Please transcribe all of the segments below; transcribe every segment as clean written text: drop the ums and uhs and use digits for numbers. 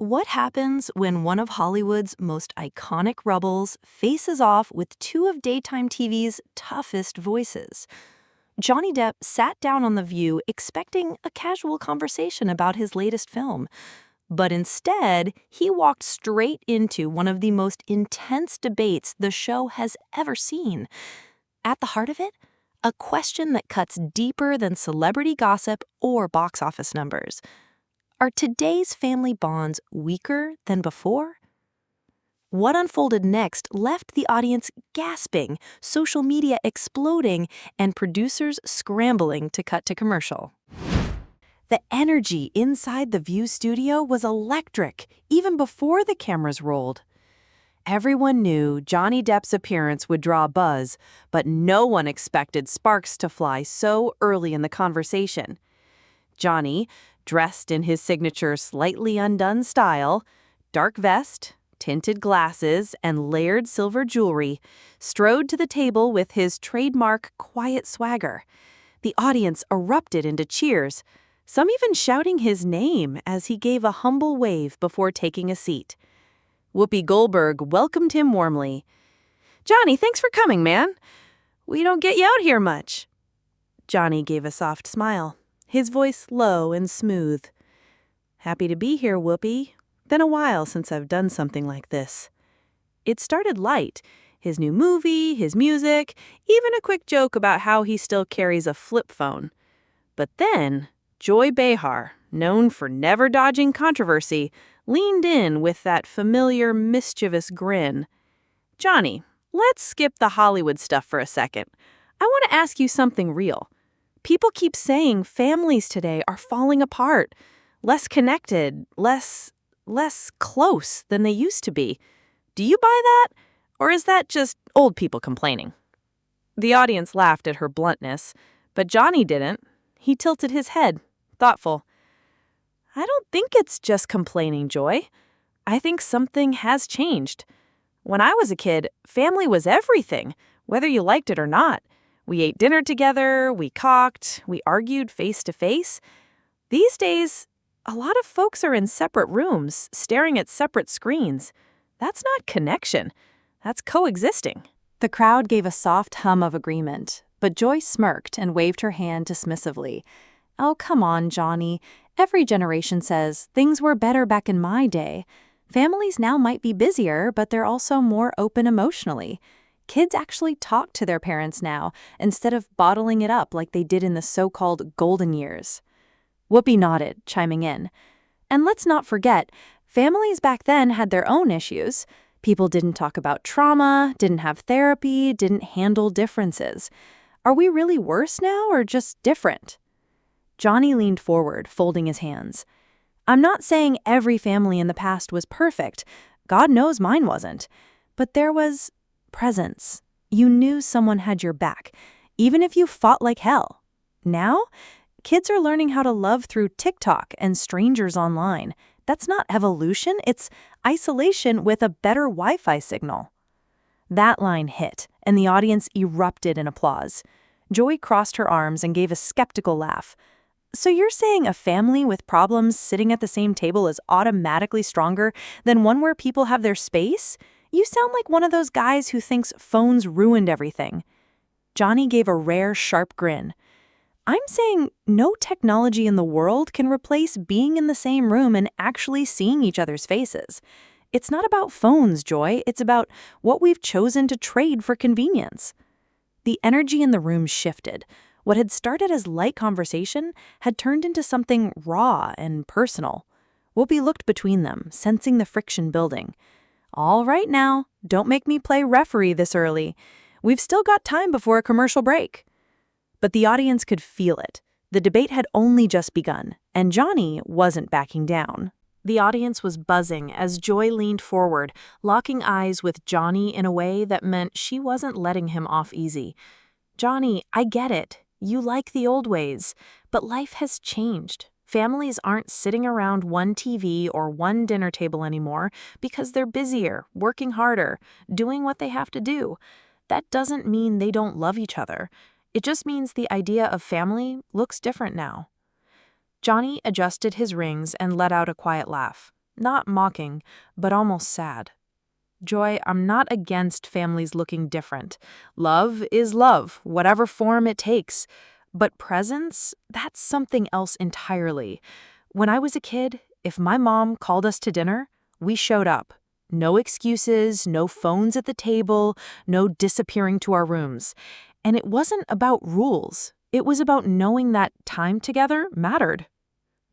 what happens when one of Hollywood's most iconic rebels faces off with two of daytime TV's toughest voices? Johnny Depp sat down on The View expecting a casual conversation about his latest film. But instead, he walked straight into one of the most intense debates the show has ever seen. At the heart of it, a question that cuts deeper than celebrity gossip or box office numbers. Are today's family bonds weaker than before? What unfolded next left the audience gasping, social media exploding, and producers scrambling to cut to commercial. The energy inside the View studio was electric, even before the cameras rolled. Everyone knew Johnny Depp's appearance would draw buzz, but no one expected sparks to fly so early in the conversation. Johnny, dressed in his signature slightly undone style, dark vest, tinted glasses, and layered silver jewelry, strode to the table with his trademark quiet swagger. The audience erupted into cheers, some even shouting his name as he gave a humble wave before taking a seat. Whoopi Goldberg welcomed him warmly. "Johnny, thanks for coming, man. We don't get you out here much." Johnny gave a soft smile, his voice low and smooth. "Happy to be here, Whoopi. Been a while since I've done something like this." It started light. His new movie, his music, even a quick joke about how he still carries a flip phone. But then, Joy Behar, known for never dodging controversy, leaned in with that familiar, mischievous grin. "Johnny, let's skip the Hollywood stuff for a second. I want to ask you something real. People keep saying families today are falling apart, less connected, less close than they used to be. Do you buy that? Or is that just old people complaining?" The audience laughed at her bluntness, but Johnny didn't. He tilted his head, thoughtful. "I don't think it's just complaining, Joy. I think something has changed. When I was a kid, family was everything, whether you liked it or not. We ate dinner together, we cocked, we argued face to face. These days, a lot of folks are in separate rooms, staring at separate screens. That's not connection. That's coexisting." The crowd gave a soft hum of agreement, but Joy smirked and waved her hand dismissively. "Oh, come on, Johnny. Every generation says things were better back in my day. Families now might be busier, but they're also more open emotionally. Kids actually talk to their parents now, instead of bottling it up like they did in the so-called golden years." Whoopi nodded, chiming in. "And let's not forget, families back then had their own issues. People didn't talk about trauma, didn't have therapy, didn't handle differences. Are we really worse now or just different?" Johnny leaned forward, folding his hands. "I'm not saying every family in the past was perfect. God knows mine wasn't. But there was presence. You knew someone had your back, even if you fought like hell. Now, kids are learning how to love through TikTok and strangers online. That's not evolution, it's isolation with a better Wi-Fi signal." That line hit, and the audience erupted in applause. Joy crossed her arms and gave a skeptical laugh. "So you're saying a family with problems sitting at the same table is automatically stronger than one where people have their space? You sound like one of those guys who thinks phones ruined everything." Johnny gave a rare, sharp grin. "I'm saying no technology in the world can replace being in the same room and actually seeing each other's faces. It's not about phones, Joy. It's about what we've chosen to trade for convenience." The energy in the room shifted. What had started as light conversation had turned into something raw and personal. Whoopi looked between them, sensing the friction building. "All right now, don't make me play referee this early. We've still got time before a commercial break." But the audience could feel it. The debate had only just begun, and Johnny wasn't backing down. The audience was buzzing as Joy leaned forward, locking eyes with Johnny in a way that meant she wasn't letting him off easy. "Johnny, I get it. You like the old ways, but life has changed. Families aren't sitting around one TV or one dinner table anymore because they're busier, working harder, doing what they have to do. That doesn't mean they don't love each other. It just means the idea of family looks different now." Johnny adjusted his rings and let out a quiet laugh. not mocking, but almost sad. Joy, I'm not against families looking different. Love is love, whatever form it takes. But presence, that's something else entirely. When I was a kid, if my mom called us to dinner, we showed up. No excuses, no phones at the table, no disappearing to our rooms. And it wasn't about rules. It was about knowing that time together mattered.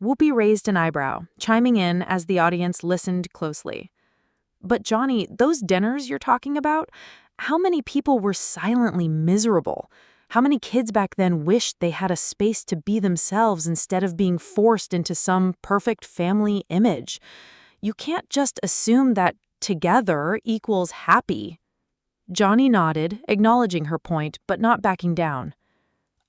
Whoopi raised an eyebrow, chiming in as the audience listened closely. But Johnny, those dinners you're talking about, how many people were silently miserable? How many kids back then wished they had a space to be themselves instead of being forced into some perfect family image? You can't just assume that together equals happy. Johnny nodded, acknowledging her point, but not backing down.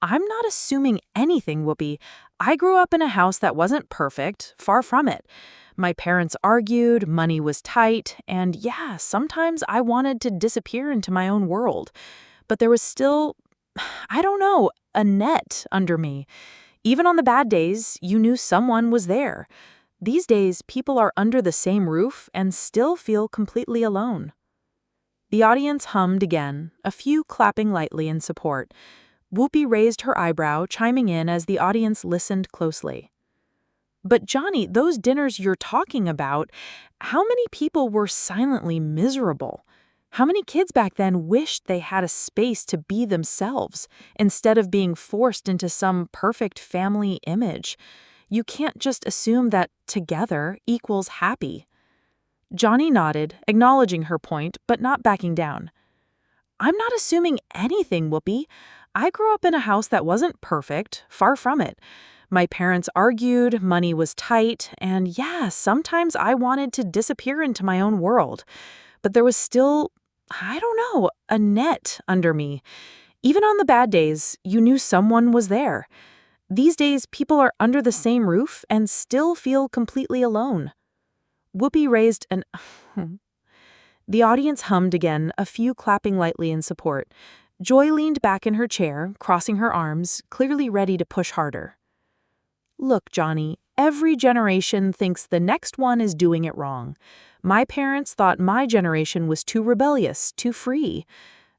I'm not assuming anything, Whoopi. I grew up in a house that wasn't perfect, far from it. My parents argued, money was tight, and yeah, sometimes I wanted to disappear into my own world. But there was still, I don't know, a net under me. Even on the bad days, you knew someone was there. These days, people are under the same roof and still feel completely alone. The audience hummed again, a few clapping lightly in support. Whoopi raised her eyebrow, chiming in as the audience listened closely. But Johnny, those dinners you're talking about, how many people were silently miserable? How many kids back then wished they had a space to be themselves instead of being forced into some perfect family image? You can't just assume that together equals happy. Johnny nodded, acknowledging her point, but not backing down. I'm not assuming anything, Whoopi. I grew up in a house that wasn't perfect, far from it. My parents argued, money was tight, and yeah, sometimes I wanted to disappear into my own world. But there was still, I don't know, a net under me. Even on the bad days, you knew someone was there. These days, people are under the same roof and still feel completely alone. Whoopi raised an... The audience hummed again, a few clapping lightly in support. Joy leaned back in her chair, crossing her arms, clearly ready to push harder. Look, Johnny, every generation thinks the next one is doing it wrong. My parents thought my generation was too rebellious, too free.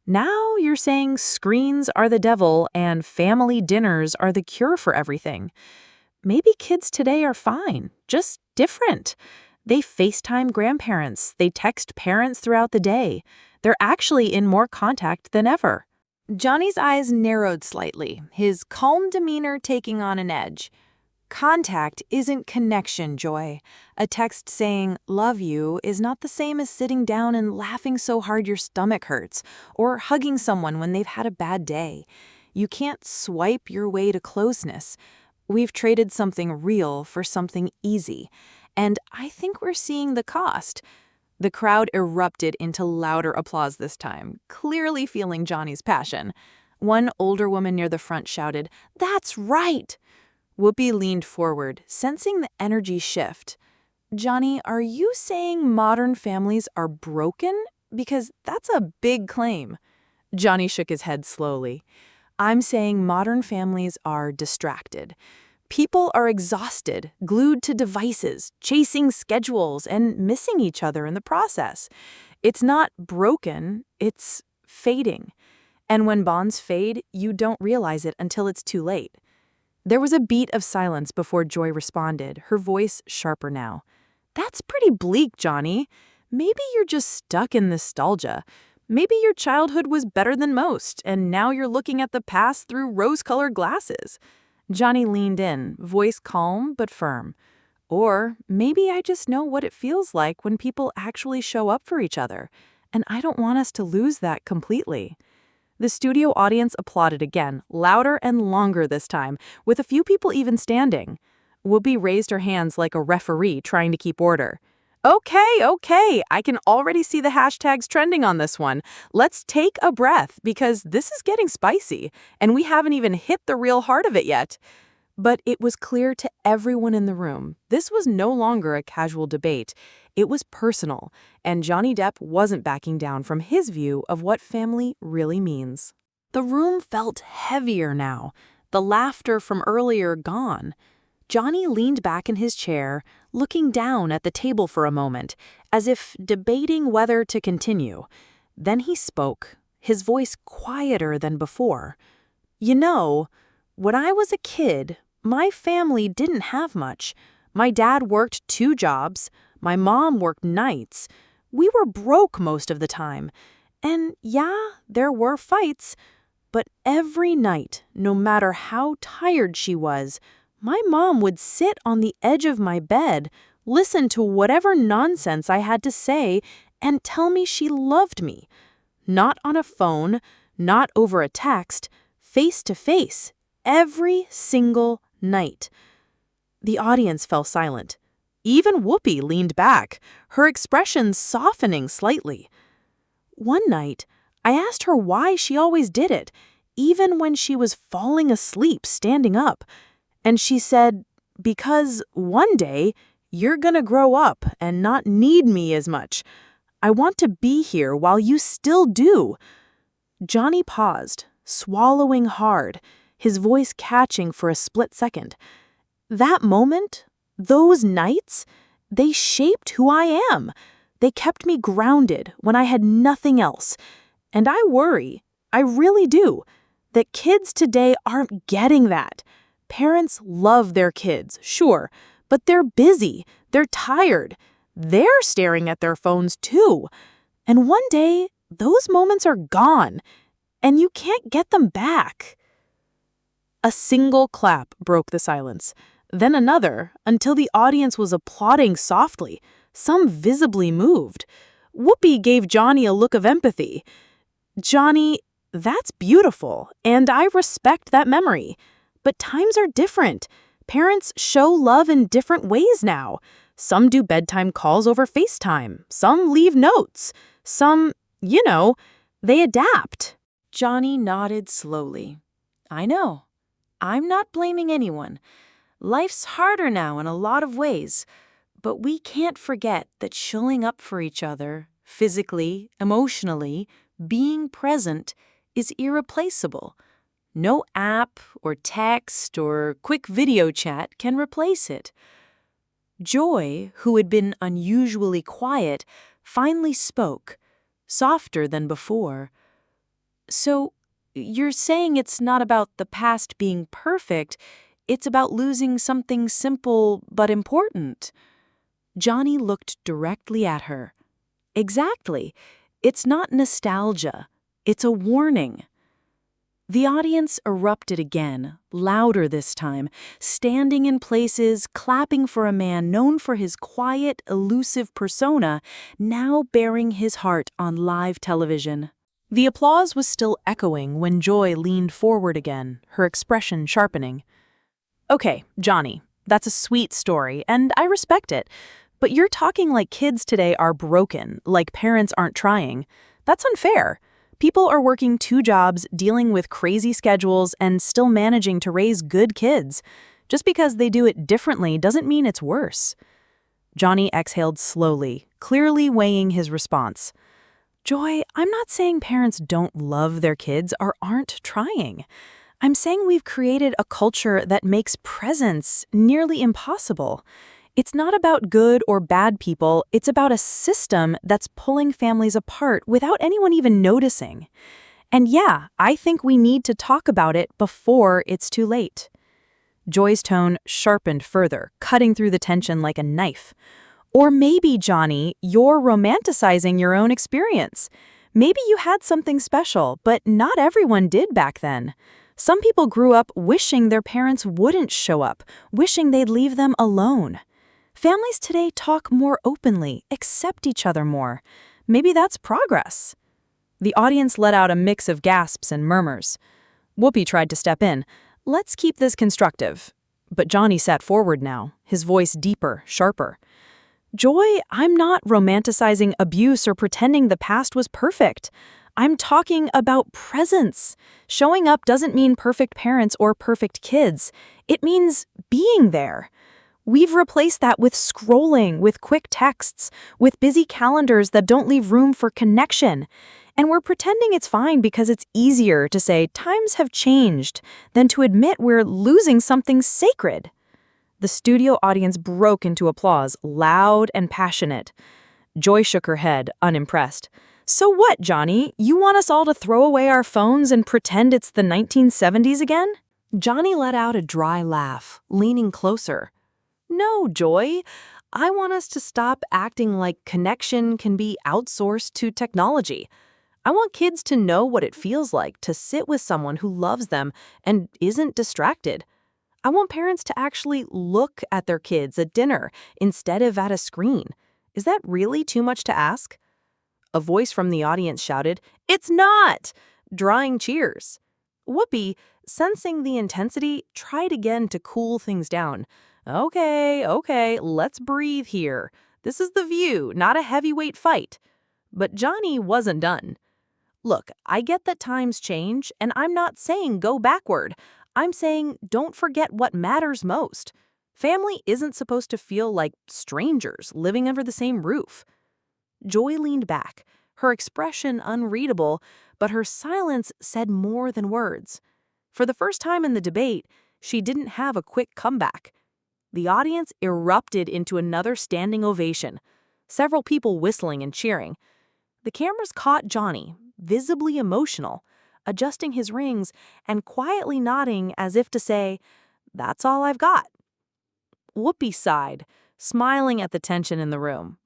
Now you're saying screens are the devil and family dinners are the cure for everything. Maybe kids today are fine, just different. They FaceTime grandparents, they text parents throughout the day. They're actually in more contact than ever. Johnny's eyes narrowed slightly, his calm demeanor taking on an edge. Contact isn't connection, Joy. A text saying, love you, is not the same as sitting down and laughing so hard your stomach hurts, or hugging someone when they've had a bad day. You can't swipe your way to closeness. We've traded something real for something easy, and I think we're seeing the cost. The crowd erupted into louder applause this time, clearly feeling Johnny's passion. One older woman near the front shouted, "That's right!" Whoopi leaned forward, sensing the energy shift. Johnny, are you saying modern families are broken? Because that's a big claim. Johnny shook his head slowly. I'm saying modern families are distracted. People are exhausted, glued to devices, chasing schedules, and missing each other in the process. It's not broken, it's fading. And when bonds fade, you don't realize it until it's too late. There was a beat of silence before Joy responded, her voice sharper now. That's pretty bleak, Johnny. Maybe you're just stuck in nostalgia. Maybe your childhood was better than most, and now you're looking at the past through rose-colored glasses. Johnny leaned in, voice calm but firm. Or maybe I just know what it feels like when people actually show up for each other, and I don't want us to lose that completely. The studio audience applauded again, louder and longer this time, with a few people even standing. Whoopi raised her hands like a referee trying to keep order. Okay, I can already see the hashtags trending on this one. Let's take a breath because this is getting spicy, and we haven't even hit the real heart of it yet. But it was clear to everyone in the room, this was no longer a casual debate. It was personal, and Johnny Depp wasn't backing down from his view of what family really means. The room felt heavier now, the laughter from earlier gone. Johnny leaned back in his chair, looking down at the table for a moment, as if debating whether to continue. Then he spoke, his voice quieter than before. "You know, when I was a kid, my family didn't have much. My dad worked 2 jobs. My mom worked nights. We were broke most of the time. And yeah, there were fights. But every night, no matter how tired she was, my mom would sit on the edge of my bed, listen to whatever nonsense I had to say, and tell me she loved me. Not on a phone, not over a text, face to face, every single night." The audience fell silent. Even Whoopi leaned back, her expression softening slightly. One night, I asked her why she always did it, even when she was falling asleep standing up. And she said, "Because one day, you're gonna grow up and not need me as much. I want to be here while you still do." Johnny paused, swallowing hard, his voice catching for a split second. That moment, those nights, they shaped who I am. They kept me grounded when I had nothing else. And I worry, I really do, that kids today aren't getting that. Parents love their kids, sure, but they're busy, they're tired. They're staring at their phones too. And one day, those moments are gone, and you can't get them back. A single clap broke the silence, then another, until the audience was applauding softly, some visibly moved. Whoopi gave Johnny a look of empathy. "Johnny, that's beautiful, and I respect that memory. But times are different. Parents show love in different ways now. Some do bedtime calls over FaceTime. Some leave notes. Some, they adapt." Johnny nodded slowly. "I know. I'm not blaming anyone. Life's harder now in a lot of ways. But we can't forget that showing up for each other, physically, emotionally, being present, is irreplaceable. No app or text or quick video chat can replace it." Joy, who had been unusually quiet, finally spoke, softer than before. "So, you're saying it's not about the past being perfect, it's about losing something simple but important?" Johnny looked directly at her. "Exactly. It's not nostalgia. It's a warning." The audience erupted again, louder this time, standing in places, clapping for a man known for his quiet, elusive persona, now bearing his heart on live television. The applause was still echoing when Joy leaned forward again, her expression sharpening. "Okay, Johnny, that's a sweet story, and I respect it. But you're talking like kids today are broken, like parents aren't trying. That's unfair. People are working 2 jobs, dealing with crazy schedules, and still managing to raise good kids. Just because they do it differently doesn't mean it's worse." Johnny exhaled slowly, clearly weighing his response. "Joy, I'm not saying parents don't love their kids or aren't trying. I'm saying we've created a culture that makes presence nearly impossible. It's not about good or bad people, it's about a system that's pulling families apart without anyone even noticing. And yeah, I think we need to talk about it before it's too late." Joy's tone sharpened further, cutting through the tension like a knife. "Or maybe, Johnny, you're romanticizing your own experience. Maybe you had something special, but not everyone did back then. Some people grew up wishing their parents wouldn't show up, wishing they'd leave them alone. Families today talk more openly, accept each other more. Maybe that's progress." The audience let out a mix of gasps and murmurs. Whoopi tried to step in. "Let's keep this constructive." But Johnny sat forward now, his voice deeper, sharper. "Joy, I'm not romanticizing abuse or pretending the past was perfect. I'm talking about presence. Showing up doesn't mean perfect parents or perfect kids. It means being there. We've replaced that with scrolling, with quick texts, with busy calendars that don't leave room for connection. And we're pretending it's fine because it's easier to say times have changed than to admit we're losing something sacred." The studio audience broke into applause, loud and passionate. Joy shook her head, unimpressed. So what, Johnny? You want us all to throw away our phones and pretend it's the 1970s again? Johnny let out a dry laugh, leaning closer. No, Joy. I want us to stop acting like connection can be outsourced to technology. I want kids to know what it feels like to sit with someone who loves them and isn't distracted. I want parents to actually look at their kids at dinner instead of at a screen. Is that really too much to ask? A voice from the audience shouted, "It's not!" drawing cheers. Whoopi, sensing the intensity, tried again to cool things down. Okay, let's breathe here. This is The View, not a heavyweight fight. But Johnny wasn't done. Look, I get that times change, and I'm not saying go backward. I'm saying don't forget what matters most. Family isn't supposed to feel like strangers living under the same roof. Joy leaned back, her expression unreadable, but her silence said more than words. For the first time in the debate, she didn't have a quick comeback. The audience erupted into another standing ovation, several people whistling and cheering. The cameras caught Johnny, visibly emotional, adjusting his rings and quietly nodding as if to say, "That's all I've got." Whoopi sighed, smiling at the tension in the room.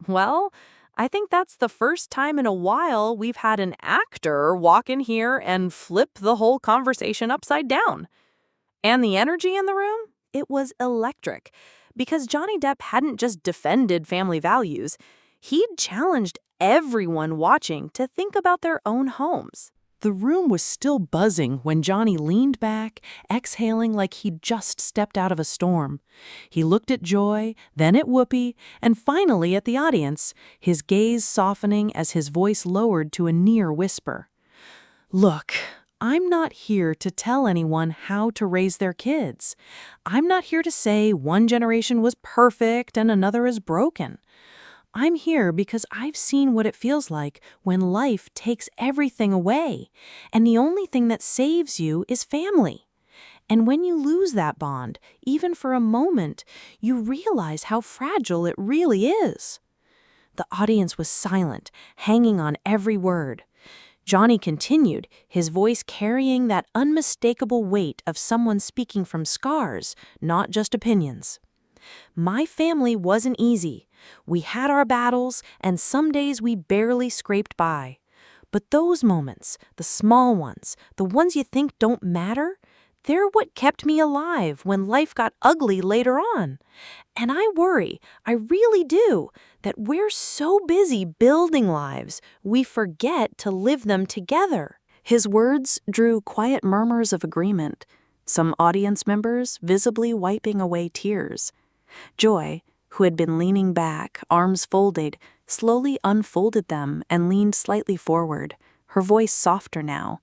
Well, I think that's the first time in a while we've had an actor walk in here and flip the whole conversation upside down. And the energy in the room? It was electric, because Johnny Depp hadn't just defended family values, he'd challenged everyone watching to think about their own homes. The room was still buzzing when Johnny leaned back, exhaling like he'd just stepped out of a storm. He looked at Joy, then at Whoopi, and finally at the audience, his gaze softening as his voice lowered to a near whisper. Look, I'm not here to tell anyone how to raise their kids. I'm not here to say one generation was perfect and another is broken. I'm here because I've seen what it feels like when life takes everything away, and the only thing that saves you is family. And when you lose that bond, even for a moment, you realize how fragile it really is. The audience was silent, hanging on every word. Johnny continued, his voice carrying that unmistakable weight of someone speaking from scars, not just opinions. My family wasn't easy. We had our battles, and some days we barely scraped by. But those moments, the small ones, the ones you think don't matter, they're what kept me alive when life got ugly later on. And I really do, that we're so busy building lives, we forget to live them together. His words drew quiet murmurs of agreement, some audience members visibly wiping away tears. Joy, who had been leaning back, arms folded, slowly unfolded them and leaned slightly forward, her voice softer now.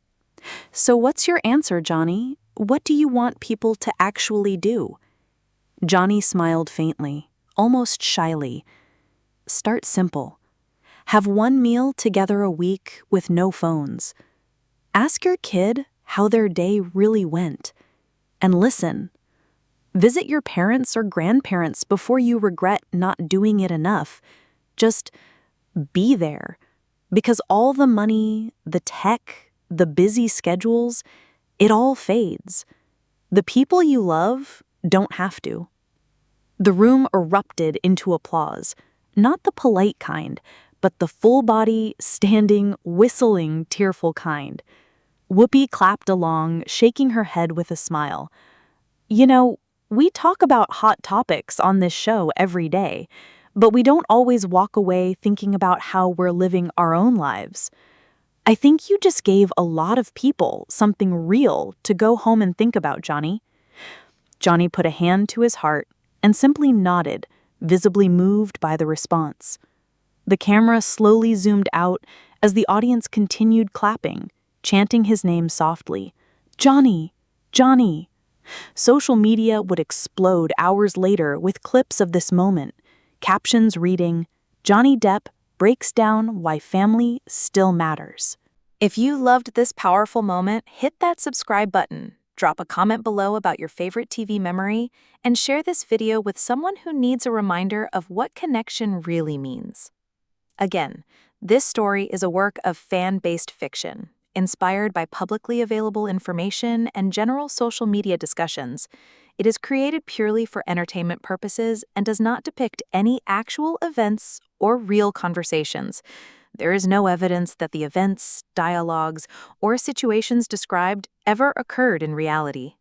So what's your answer, Johnny? What do you want people to actually do? Johnny smiled faintly, almost shyly. Start simple. Have one meal together a week with no phones. Ask your kid how their day really went. And listen. Visit your parents or grandparents before you regret not doing it enough. Just be there. Because all the money, the tech, the busy schedules, it all fades. The people you love don't have to. The room erupted into applause, not the polite kind, but the full-body, standing, whistling, tearful kind. Whoopi clapped along, shaking her head with a smile. You know, we talk about hot topics on this show every day, but we don't always walk away thinking about how we're living our own lives. I think you just gave a lot of people something real to go home and think about, Johnny. Johnny put a hand to his heart and simply nodded, visibly moved by the response. The camera slowly zoomed out as the audience continued clapping, chanting his name softly. Johnny! Johnny! Social media would explode hours later with clips of this moment, captions reading, "Johnny Depp breaks down why family still matters." If you loved this powerful moment, hit that subscribe button. Drop a comment below about your favorite TV memory, and share this video with someone who needs a reminder of what connection really means. Again, this story is a work of fan-based fiction, inspired by publicly available information and general social media discussions. It is created purely for entertainment purposes and does not depict any actual events or real conversations. There is no evidence that the events, dialogues, or situations described ever occurred in reality.